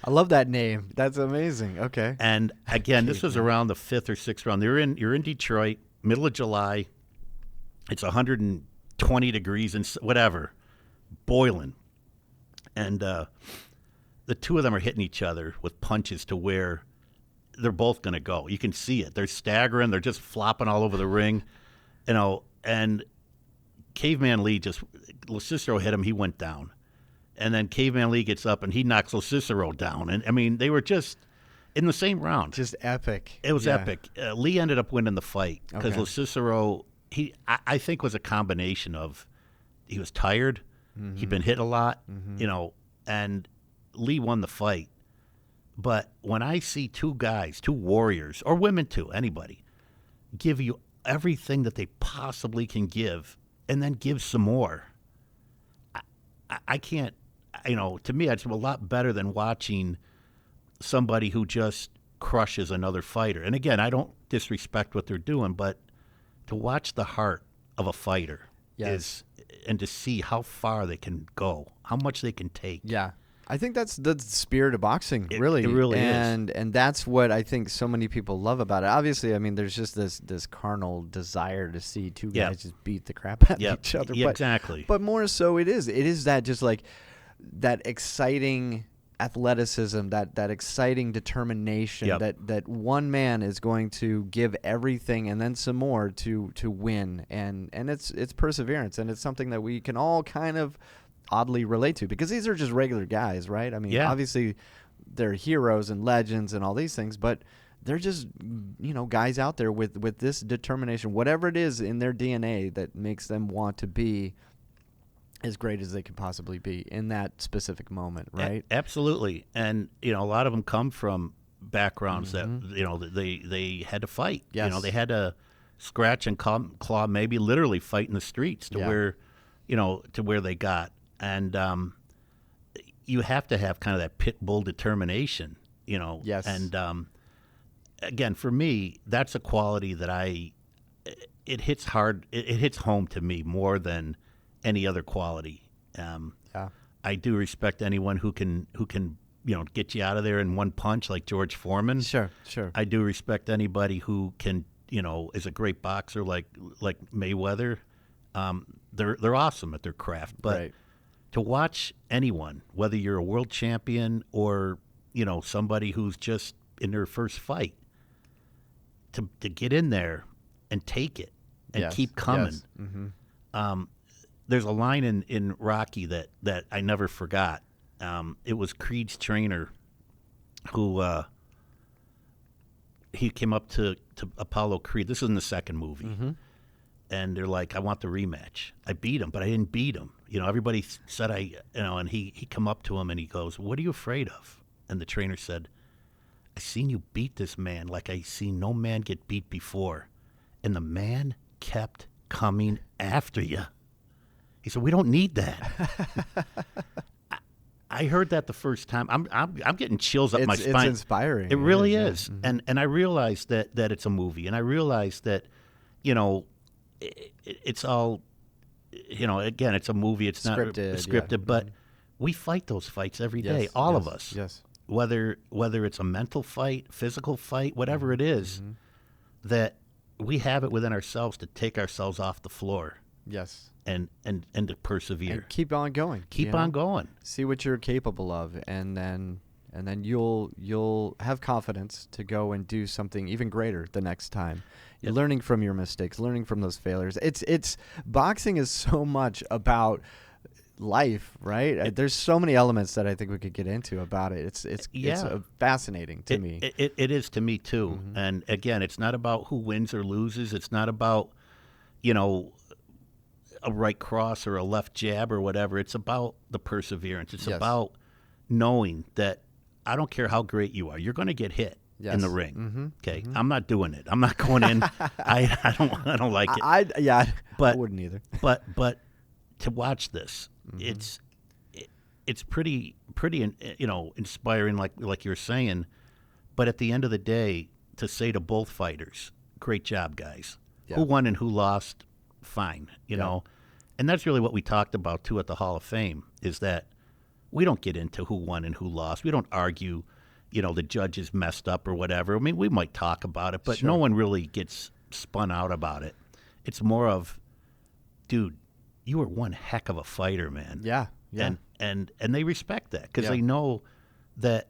I love that name. That's amazing. Okay. And again, this was around the 5th or 6th round. You're in Detroit, middle of July. It's 120 degrees and whatever, boiling. And the two of them are hitting each other with punches to where they're both going to go. You can see it. They're staggering. They're just flopping all over the ring, and Caveman Lee LoCicero hit him. He went down. And then Caveman Lee gets up and he knocks LoCicero down. And I mean, they were just in the same round. Just epic. It was epic. Lee ended up winning the fight because LoCicero, I think, was a combination of he was tired, he'd been hit a lot, and Lee won the fight. But when I see two guys, two warriors, or women too, anybody, give you everything that they possibly can give and then give some more, I can't. To me, it's a lot better than watching somebody who just crushes another fighter. And again, I don't disrespect what they're doing, but to watch the heart of a fighter and to see how far they can go, how much they can take. Yeah. I think that's the spirit of boxing, really. It really is. And that's what I think so many people love about it. Obviously, I mean, there's just this carnal desire to see two guys just beat the crap out of each other. Yeah, exactly. But more so it is that just like that exciting athleticism, that exciting determination that one man is going to give everything and then some more to win. And it's perseverance, and it's something that we can all kind of oddly relate to, because these are just regular guys, right? I mean, obviously they're heroes and legends and all these things, but they're just, guys out there with this determination, whatever it is in their DNA that makes them want to be as great as they could possibly be in that specific moment, right? Absolutely. And, a lot of them come from backgrounds that, they had to fight. Yes. They had to scratch and claw, maybe literally fight in the streets to where they got. And you have to have kind of that pit bull determination, Yes. And again, for me, that's a quality that it hits hard. It hits home to me more than any other quality. I do respect anyone who can get you out of there in one punch, like George Foreman. Sure. I do respect anybody who can, is a great boxer like Mayweather. They're awesome at their craft, but. Right. To watch anyone, whether you're a world champion or, somebody who's just in their first fight, to get in there and take it and keep coming. Yes. Mm-hmm. There's a line in Rocky that I never forgot. It was Creed's trainer who he came up to Apollo Creed. This is in the second movie. Mm-hmm. And they're like, I want the rematch. I beat him, but I didn't beat him. Everybody said and he come up to him and he goes, what are you afraid of? And the trainer said, I seen you beat this man like I seen no man get beat before. And the man kept coming after you. He said, we don't need that. I heard that the first time. I'm getting chills up my spine. It's inspiring. It really is. Mm-hmm. And I realized that it's a movie. And I realized that, it's all, again, it's a movie. It's scripted, not scripted, but mm-hmm. we fight those fights every day, all of us. Yes. Whether it's a mental fight, physical fight, whatever it is, that we have it within ourselves to take ourselves off the floor. Yes. And to persevere. And keep on going. Keep on going. See what you're capable of, and then you'll have confidence to go and do something even greater the next time. You're learning from your mistakes, learning from those failures. It's boxing is so much about life, right? There's so many elements that I think we could get into about it. It's fascinating to me. It is to me too. Mm-hmm. And again, it's not about who wins or loses. It's not about a right cross or a left jab or whatever. It's about the perseverance. It's about knowing that I don't care how great you are, you're going to get hit in the ring. Mm-hmm. Okay, I'm not doing it. I'm not going in. I don't like it. I wouldn't either. But to watch this, it's pretty inspiring, like you're saying. But at the end of the day, to say to both fighters, great job, guys. Yeah. Who won and who lost, fine, you know. And that's really what we talked about, too, at the Hall of Fame, is that we don't get into who won and who lost. We don't argue, the judges messed up or whatever. I mean, we might talk about it, but no one really gets spun out about it. It's more of, dude, you were one heck of a fighter, man. Yeah. And they respect that because they know that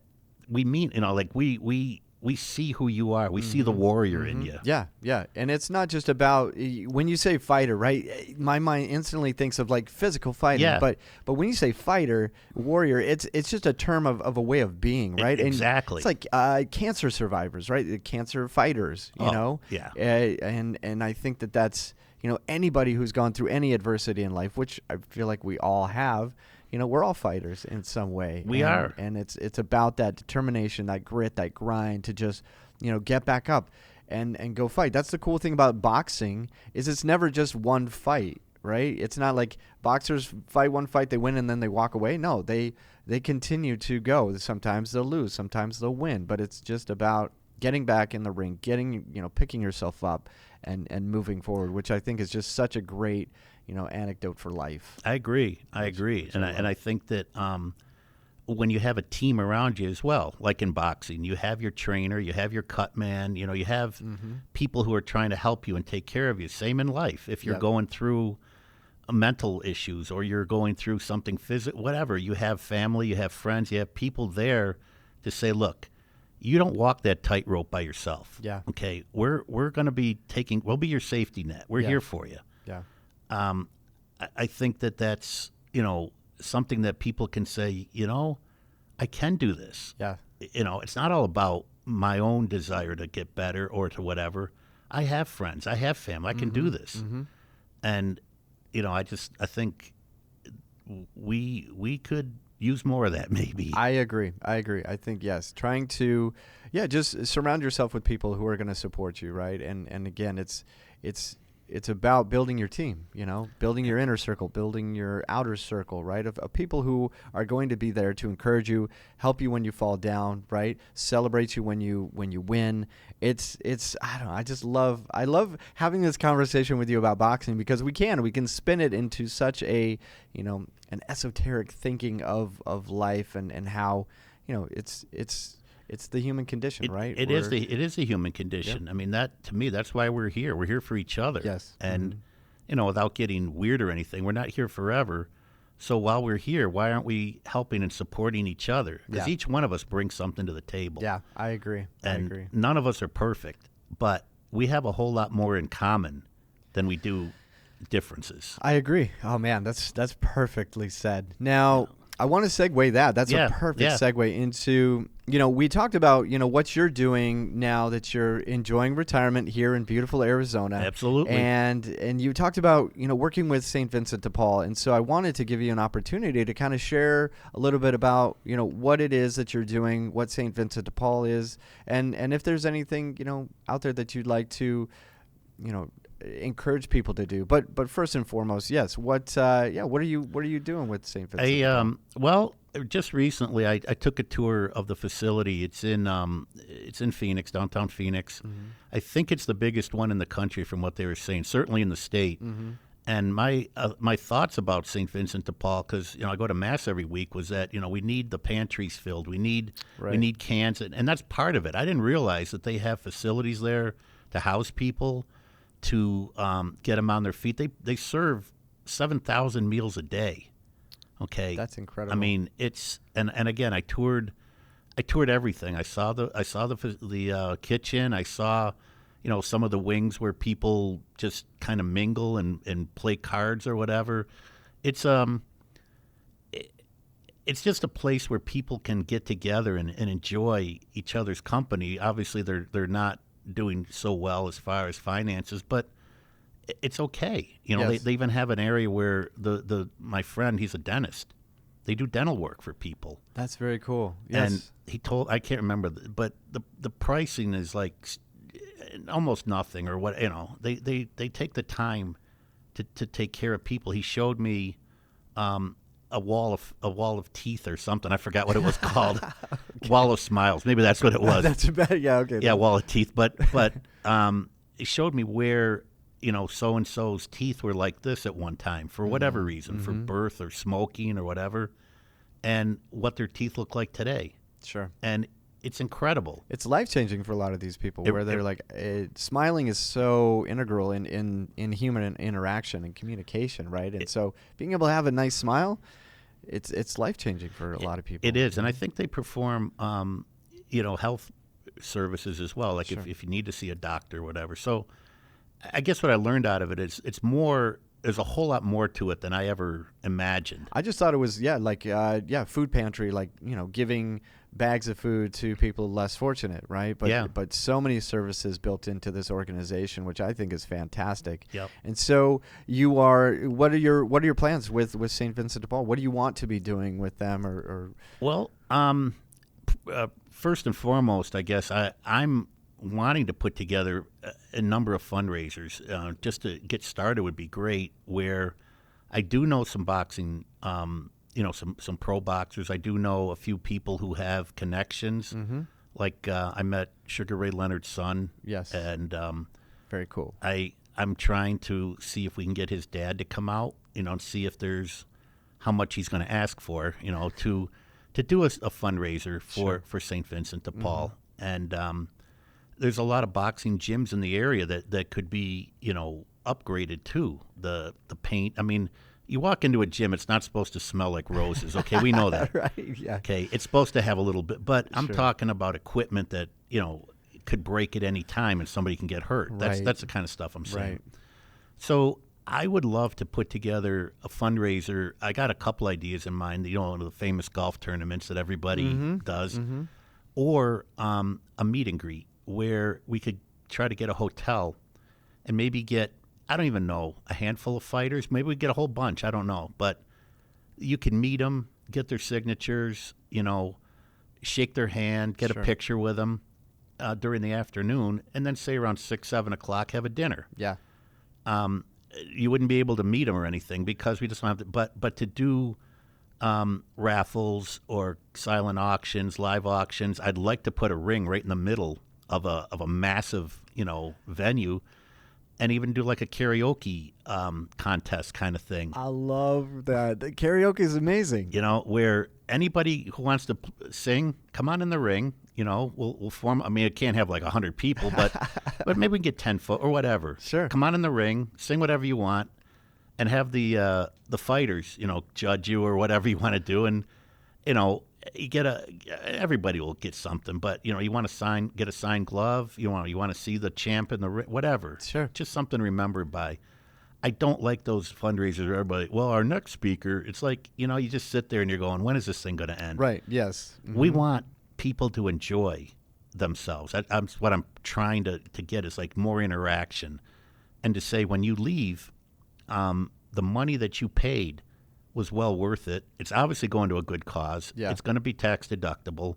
we mean, like we see who you are. We see the warrior in you. Yeah. And it's not just about, when you say fighter, right, my mind instantly thinks of like physical fighting. Yeah. But when you say fighter, warrior, it's just a term of a way of being, right? Exactly. And it's like cancer survivors, right? The cancer fighters, you know? Yeah. And I think that's, anybody who's gone through any adversity in life, which I feel like we all have, we're all fighters in some way. We are. And it's about that determination, that grit, that grind to just, get back up and go fight. That's the cool thing about boxing is it's never just one fight, right? It's not like boxers fight one fight, they win, and then they walk away. No, they continue to go. Sometimes they'll lose, sometimes they'll win, but it's just about getting back in the ring, picking yourself up and moving forward, which I think is just such a great anecdote for life. I agree. And I think that when you have a team around you as well, like in boxing, you have your trainer, you have your cut man, you have people who are trying to help you and take care of you. Same in life. If you're going through mental issues or you're going through something physical, whatever, you have family, you have friends, you have people there to say, look, you don't walk that tightrope by yourself. Yeah. Okay. We're going to be we'll be your safety net. We're here for you. Yeah. I think that's, something that people can say, I can do this. Yeah. It's not all about my own desire to get better or to whatever. I have friends. I have family. I can do this. And, I think we could use more of that maybe. I agree. I think, yes, trying to, just surround yourself with people who are going to support you, right? And again, it's about building your team, building your inner circle, building your outer circle, right? Of people who are going to be there to encourage you, help you when you fall down, right? Celebrate you when you win. It's I don't know. I love having this conversation with you about boxing because we can spin it into such a, an esoteric thinking of life and how, it's the human condition, right? It is the human condition. Yeah. I mean, to me, that's why we're here. We're here for each other. Yes. And, without getting weird or anything, we're not here forever. So while we're here, why aren't we helping and supporting each other? Because each one of us brings something to the table. Yeah, I agree. And none of us are perfect, but we have a whole lot more in common than we do differences. I agree. Oh, man, that's perfectly said. Now, I want to segue that. That's a perfect segue into, we talked about, what you're doing now that you're enjoying retirement here in beautiful Arizona. Absolutely. And you talked about, working with St. Vincent de Paul. And so I wanted to give you an opportunity to kind of share a little bit about, what it is that you're doing, what St. Vincent de Paul is, and if there's anything, out there that you'd like to, encourage people to do. But first and foremost, yes. What are you doing with St. Vincent? Well, just recently I took a tour of the facility. It's in Phoenix, downtown Phoenix. I think it's the biggest one in the country from what they were saying, certainly in the state. And my thoughts about St. Vincent de Paul, because I go to mass every week, was that we need the pantries filled. We need cans, and that's part of it. I didn't realize that they have facilities there to house people, to get them on their feet. They serve 7,000 meals a day. Okay, that's incredible. I mean, it's and again, I toured everything. I saw the kitchen. I saw some of the wings where people just kind of mingle and play cards or whatever. It's just a place where people can get together and enjoy each other's company. Obviously, they're not doing so well as far as finances, but it's okay. They even have an area where my friend, he's a dentist. They do dental work for people. That's very cool. Yes. And he told, I can't remember, but the pricing is like almost nothing or what, They take the time to take care of people. He showed me a wall of teeth or something. I forgot what it was called. Wall of smiles. Maybe that's what it was. That's bad. Yeah. Okay. Yeah, wall of teeth. But it showed me where so and so's teeth were like this at one time for whatever reason, for birth or smoking or whatever, and what their teeth look like today. Sure. And it's incredible. It's life-changing for a lot of these people where they're like, smiling is so integral in human interaction and communication, right? And so being able to have a nice smile, it's life-changing for a lot of people. It is, and I think they perform, health services as well, like Sure. if you need to see a doctor or whatever. So I guess what I learned out of it is it's more, there's a whole lot more to it than I ever imagined. I just thought it was, food pantry, like, giving bags of food to people less fortunate, right? But so many services built into this organization, which I think is fantastic. Yep. And so what are your plans with St. Vincent de Paul? What do you want to be doing with them or Well, first and foremost, I guess I'm wanting to put together a number of fundraisers. Just to get started would be great, where I do know some boxing, some pro boxers. I do know a few people who have connections. Mm-hmm. Like I met Sugar Ray Leonard's son. Yes. And very cool. I'm trying to see if we can get his dad to come out, and see if there's how much he's going to ask for, to do a fundraiser for St. Vincent de Paul. And there's a lot of boxing gyms in the area that could be, upgraded too. The paint. I mean, you walk into a gym, it's not supposed to smell like roses. Okay, we know that. Right, yeah. Okay, it's supposed to have a little bit, but I'm Sure. talking about equipment that, could break at any time and somebody can get hurt. Right. That's the kind of stuff I'm saying. Right. So I would love to put together a fundraiser. I got a couple ideas in mind, the famous golf tournaments that everybody does, or a meet and greet where we could try to get a hotel and maybe get, I don't even know, a handful of fighters. Maybe we get a whole bunch. I don't know. But you can meet them, get their signatures, shake their hand, get Sure. a picture with them during the afternoon, and then say around 6, 7 o'clock, have a dinner. Yeah. You wouldn't be able to meet them or anything because we just don't have to. But to do raffles or silent auctions, live auctions, I'd like to put a ring right in the middle of a massive venue, and even do like a karaoke contest kind of thing. I love that. The karaoke is amazing. Where anybody who wants to sing, come on in the ring. We'll form. I mean, it can't have like 100 people, but maybe we can get 10 foot or whatever. Sure. Come on in the ring, sing whatever you want, and have the fighters, judge you or whatever you want to do, and you get everybody will get something, but you want to get a signed glove. You want to see the champ in the ring, whatever. Sure. Just something remembered by. I don't like those fundraisers where everybody, well, our next speaker, it's like, you just sit there and you're going, when is this thing going to end? Right. Yes. We want people to enjoy themselves. What I'm trying to get is like more interaction, and to say when you leave, the money that you paid was well worth it. It's obviously going to a good cause. Yeah. It's going to be tax deductible.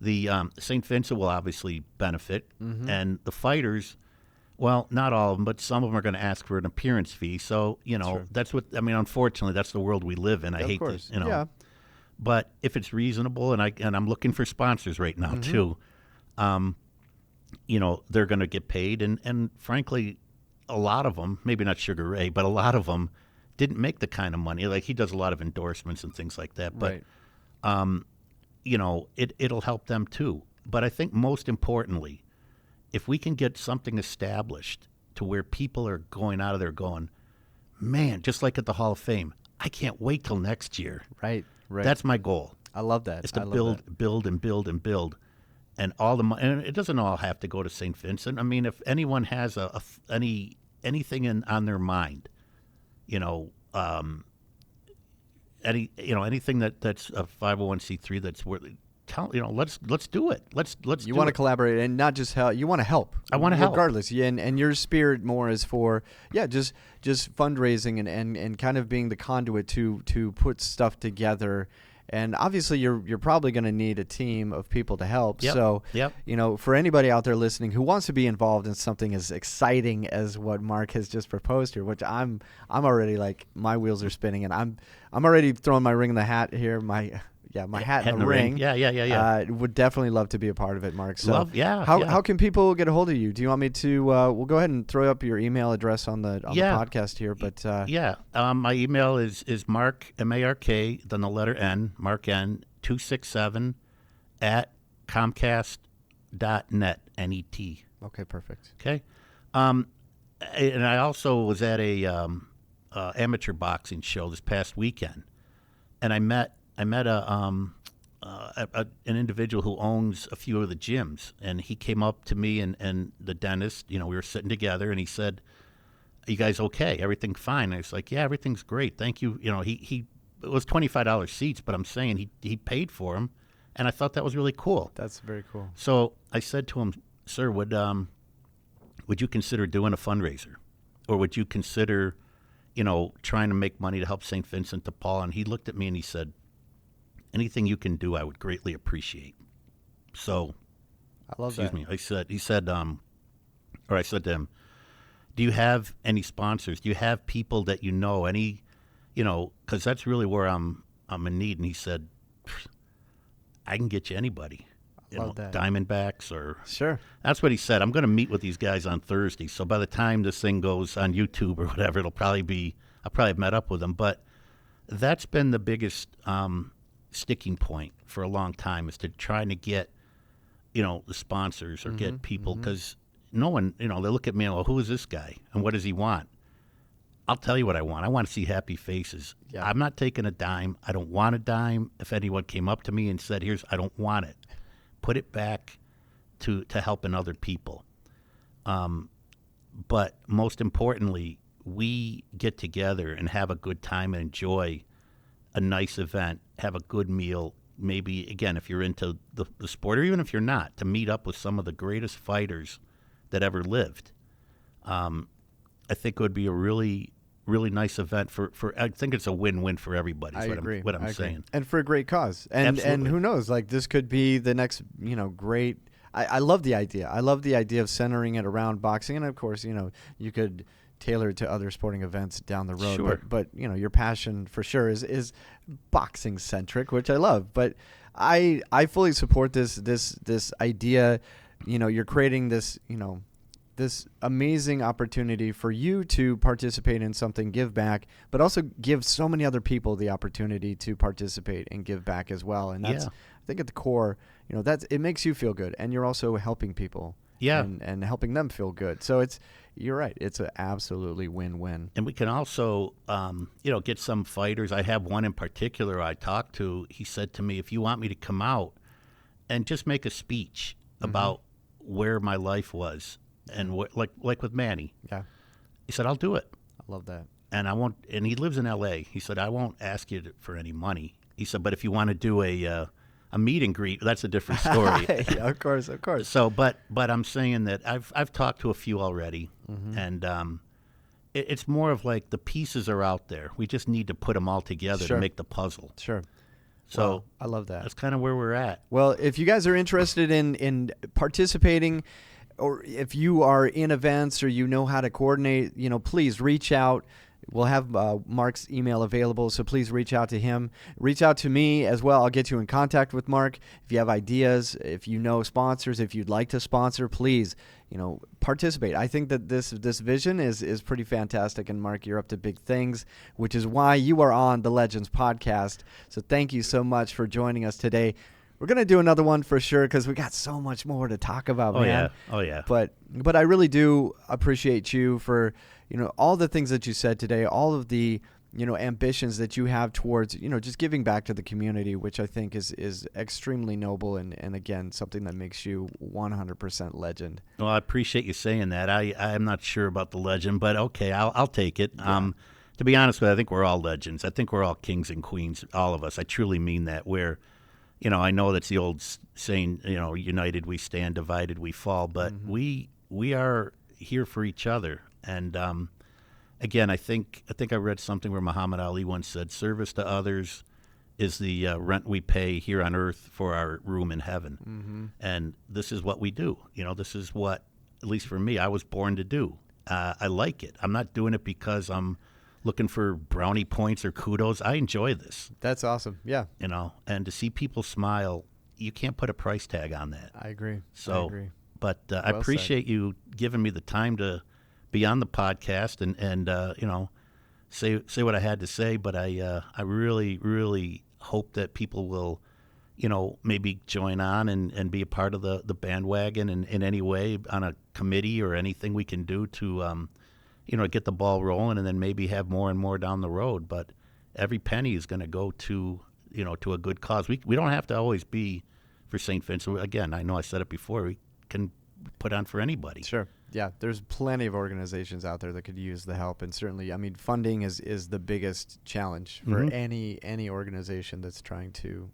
The St. Vincent will obviously benefit, and the fighters, well, not all of them, but some of them are going to ask for an appearance fee. So Sure. that's what I mean. Unfortunately, that's the world we live in. I Of hate course. this. Yeah. But if it's reasonable, and I'm looking for sponsors right now too, they're going to get paid, and frankly, a lot of them, maybe not Sugar Ray, but a lot of them didn't make the kind of money. Like he does a lot of endorsements and things like that, but Right. it'll help them too. But I think most importantly, if we can get something established to where people are going out of there going, man, just like at the Hall of Fame, I can't wait till next year. Right. Right. That's my goal. I love that. Is to I love build, that. build, and build, and build, and all the money. And it doesn't all have to go to St. Vincent. I mean, if anyone has anything on their mind, anything that's a 501c3 that's worth. Let's do it. Let's. You want to collaborate and not just help. You want to help. I want to help. regardless. Yeah, and your spirit more is for just fundraising and kind of being the conduit to put stuff together And obviously, you're probably going to need a team of people to help. Yep. So, Yep. for anybody out there listening who wants to be involved in something as exciting as what Mark has just proposed here, which I'm already like my wheels are spinning, and I'm already throwing my ring in the hat here. My hat in the ring. Yeah. Would definitely love to be a part of it, Mark. So How how can people get a hold of you? Do you want me to? We'll go ahead and throw up your email address on the podcast here. But my email is Mark MARK, then the letter N, Mark N 267 at Comcast.net net. Okay, perfect. Okay, and I also was at a amateur boxing show this past weekend, and I met an individual who owns a few of the gyms, and he came up to me and the dentist. We were sitting together, and he said, "Are you guys okay? Everything fine?" And I was like, "Yeah, everything's great, thank you." He it was $25 seats, but I'm saying he paid for them, and I thought that was really cool. That's very cool. So I said to him, "Sir, would you consider doing a fundraiser, or would you consider, trying to make money to help St. Vincent de Paul?" And he looked at me and he said, "Anything you can do, I would greatly appreciate." So, I love excuse me. I said to him, "Do you have any sponsors? Do you have people that any, because that's really where I'm in need." And he said, "I can get you anybody, love that. Diamondbacks or." Sure. That's what he said. I'm going to meet with these guys on Thursday. So by the time this thing goes on YouTube or whatever, I'll probably have met up with them. But that's been the biggest sticking point for a long time, is to try to get, the sponsors or get people, because no one, they look at me and go, "Who is this guy and what does he want?" I'll tell you what I want. I want to see happy faces. Yeah. I'm not taking a dime. I don't want a dime. If anyone came up to me and said, I don't want it, put it back to helping other people. But most importantly, we get together and have a good time and enjoy a nice event, have a good meal. Maybe, again, if you're into the sport, or even if you're not, to meet up with some of the greatest fighters that ever lived. I think it would be a really, really nice event for I think it's a win-win for everybody. I agree. What I'm saying. And for a great cause. And who knows, like this could be the next, great. I love the idea. I love the idea of centering it around boxing. And of course, you could tailor it to other sporting events down the road. Sure. But your passion for sure is boxing centric, which I love. But I fully support this idea. You're creating this, this amazing opportunity for you to participate in something, give back, but also give so many other people the opportunity to participate and give back as well. And that's, I think at the core, it makes you feel good, and you're also helping people. Yeah. And helping them feel good. So you're right. It's an absolutely win-win. And we can also, get some fighters. I have one in particular I talked to. He said to me, "If you want me to come out and just make a speech about where my life was, and like with Manny," Yeah. he said, "I'll do it." I love that. And I won't. And he lives in L.A. He said, "I won't ask you for any money." He said, "But if you want to do a meet and greet, that's a different story." Yeah, of course. So, but I'm saying that I've talked to a few already, and it's more of like the pieces are out there. We just need to put them all together to make the puzzle. Sure. So well, I love that. That's kind of where we're at. Well, if you guys are interested in participating, or if you are in events or you know how to coordinate, please reach out. We'll have Mark's email available, so please reach out to him. Reach out to me as well. I'll get you in contact with Mark. If you have ideas, if you know sponsors, if you'd like to sponsor, please, participate. I think that this vision is pretty fantastic, and Mark, you're up to big things, which is why you are on the Legends podcast. So thank you so much for joining us today. We're going to do another one for sure, because we got so much more to talk about, man. Oh, yeah. But I really do appreciate you for, all the things that you said today, all of the, ambitions that you have towards, just giving back to the community, which I think is extremely noble and again, something that makes you 100% legend. Well, I appreciate you saying that. I'm not sure about the legend, but okay, I'll take it. Yeah. To be honest with you, I think we're all legends. I think we're all kings and queens, all of us. I truly mean that. I know that's the old saying, united we stand, divided we fall, but we are here for each other. And again, I think I read something where Muhammad Ali once said, "Service to others is the rent we pay here on earth for our room in heaven. Mm-hmm. And this is what we do. This is what, at least for me, I was born to do. I like it. I'm not doing it because I'm looking for brownie points or kudos. I enjoy this. That's awesome. Yeah. And to see people smile, you can't put a price tag on that. I agree. So, I agree. But I appreciate you giving me the time to be on the podcast and say what I had to say. But I really, really hope that people will, maybe join on and be a part of the bandwagon in any way on a committee or anything we can do to, get the ball rolling and then maybe have more and more down the road. But every penny is going to go to a good cause. We don't have to always be for St. Vincent. Again, I know I said it before. We can put on for anybody. Sure. Yeah, there's plenty of organizations out there that could use the help, and certainly, funding is the biggest challenge for any organization that's trying to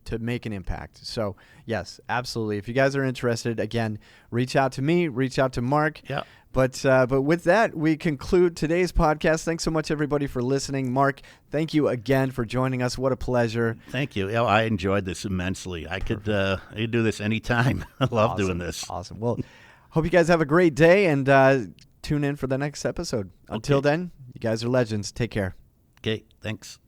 to make an impact. So yes, absolutely. If you guys are interested, again, reach out to me, reach out to Mark. Yeah. But with that, we conclude today's podcast. Thanks so much, everybody, for listening. Mark, thank you again for joining us. What a pleasure. Thank you. I enjoyed this immensely. I could do this anytime. I love doing this. Awesome. Well, hope you guys have a great day, and tune in for the next episode. Until then, you guys are legends. Take care. Okay, thanks.